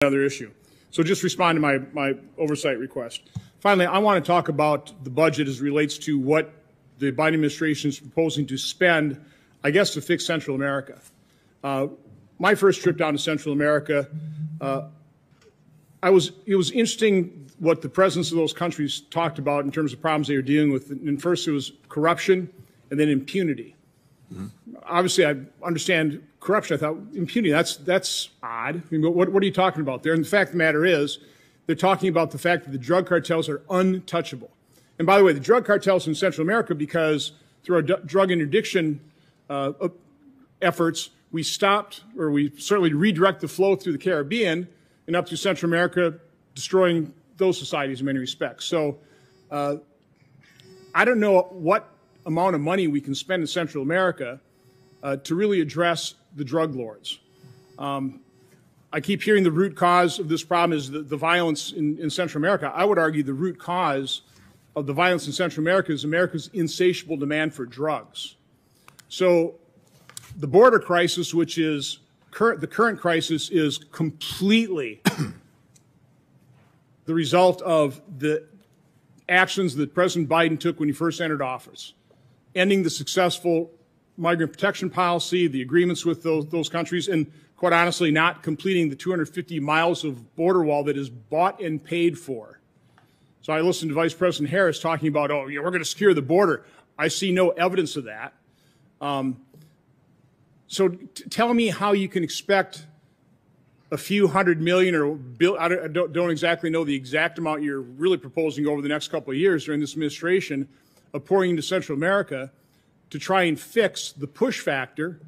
another issue. So just respond to my oversight request. Finally, I want to talk about the budget as it relates to what the Biden administration is proposing to spend, I guess, to fix Central America. My first trip down to Central America, it was interesting what the presidents of those countries talked about in terms of problems they were dealing with. And first it was corruption and then impunity. Obviously, I understand corruption. I thought impunity, that's odd. I mean, what are you talking about there? And the fact of the matter is, they're talking about the fact that the drug cartels are untouchable. And by the way, the drug cartels in Central America, because through our drug interdiction efforts, we stopped, or we certainly redirect the flow through the Caribbean and up to Central America, destroying those societies in many respects. So I don't know what amount of money we can spend in Central America to really address the drug lords. I keep hearing the root cause of this problem is the violence in Central America. I would argue the root cause of the violence in Central America is America's insatiable demand for drugs. So the border crisis, which is the current crisis, is completely the result of the actions that President Biden took when he first entered office, ending the successful migrant protection policy, the agreements with those countries, and quite honestly, not completing the 250 miles of border wall that is bought and paid for. So I listened to Vice President Harris talking about, oh, yeah, we're going to secure the border. I see no evidence of that. So tell me how you can expect a few $100 million or I don't exactly know the exact amount you're really proposing over the next couple of years during this administration of pouring into Central America to try and fix the push factor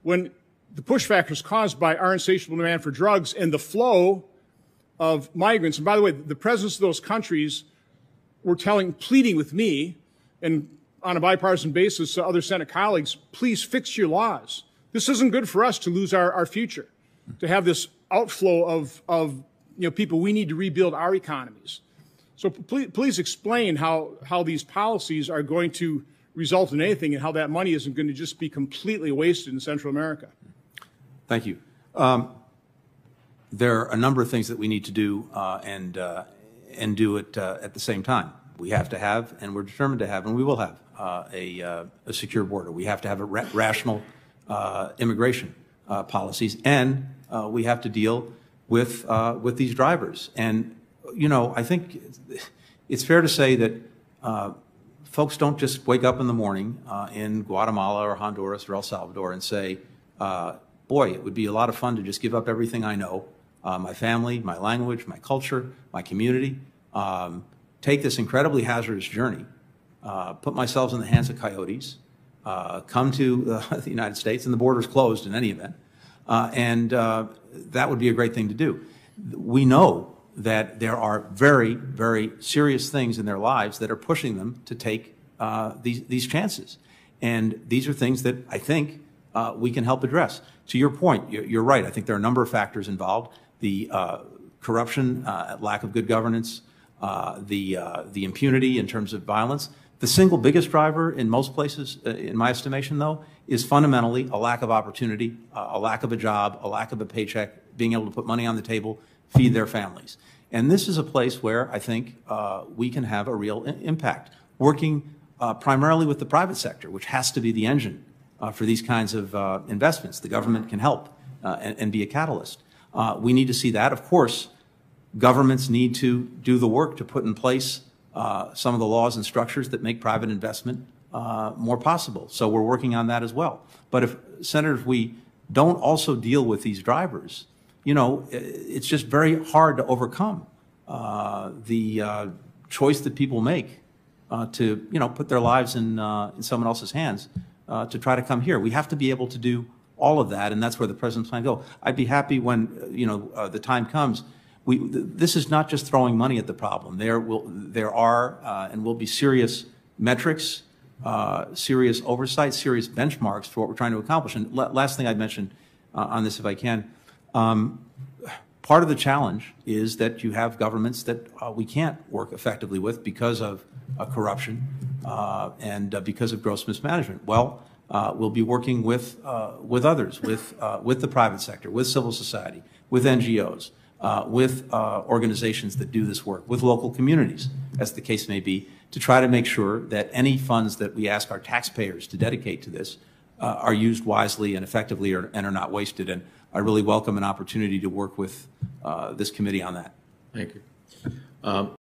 when the push factor is caused by our insatiable demand for drugs and the flow of migrants. And by the way, the presidents of those countries were pleading with me and on a bipartisan basis to other Senate colleagues, please fix your laws. This isn't good for us to lose our future, to have this outflow of people. We need to rebuild our economies. So please explain how these policies are going to result in anything and how that money isn't going to just be completely wasted in Central America. Thank you. There are a number of things that we need to do and do it at the same time. We have to have, and we're determined to have, and we will have a secure border. We have to have a rational immigration policies, and we have to deal with these drivers. And I think it's fair to say that folks don't just wake up in the morning in Guatemala or Honduras or El Salvador and say, boy, it would be a lot of fun to just give up everything I know, my family, my language, my culture, my community, take this incredibly hazardous journey, put myself in the hands of coyotes, come to the United States, and the border's closed in any event, and that would be a great thing to do. We know that there are very, very serious things in their lives that are pushing them to take these chances. And these are things that I think we can help address. To your point, you're right. I think there are a number of factors involved. The corruption, lack of good governance, the impunity in terms of violence. The single biggest driver in most places, in my estimation, though, is fundamentally a lack of opportunity, a lack of a job, a lack of a paycheck, being able to put money on the table, feed their families. And this is a place where I think we can have a real impact, working primarily with the private sector, which has to be the engine for these kinds of investments. The government can help and be a catalyst. We need to see that. Of course, governments need to do the work to put in place some of the laws and structures that make private investment more possible. So we're working on that as well. But if, Senators, we don't also deal with these drivers, it's just very hard to overcome the choice that people make to, put their lives in someone else's hands to try to come here. We have to be able to do all of that, and that's where the President's plan go. I'd be happy when, the time comes. This is not just throwing money at the problem. There are and will be serious metrics, serious oversight, serious benchmarks for what we're trying to accomplish. And last thing I'd mention on this, if I can, part of the challenge is that you have governments that we can't work effectively with because of corruption and because of gross mismanagement. Well, we'll be working with others, with the private sector, with civil society, with NGOs, with organizations that do this work, with local communities, as the case may be, to try to make sure that any funds that we ask our taxpayers to dedicate to this are used wisely and effectively and are not wasted. And I really welcome an opportunity to work with this committee on that. Thank you.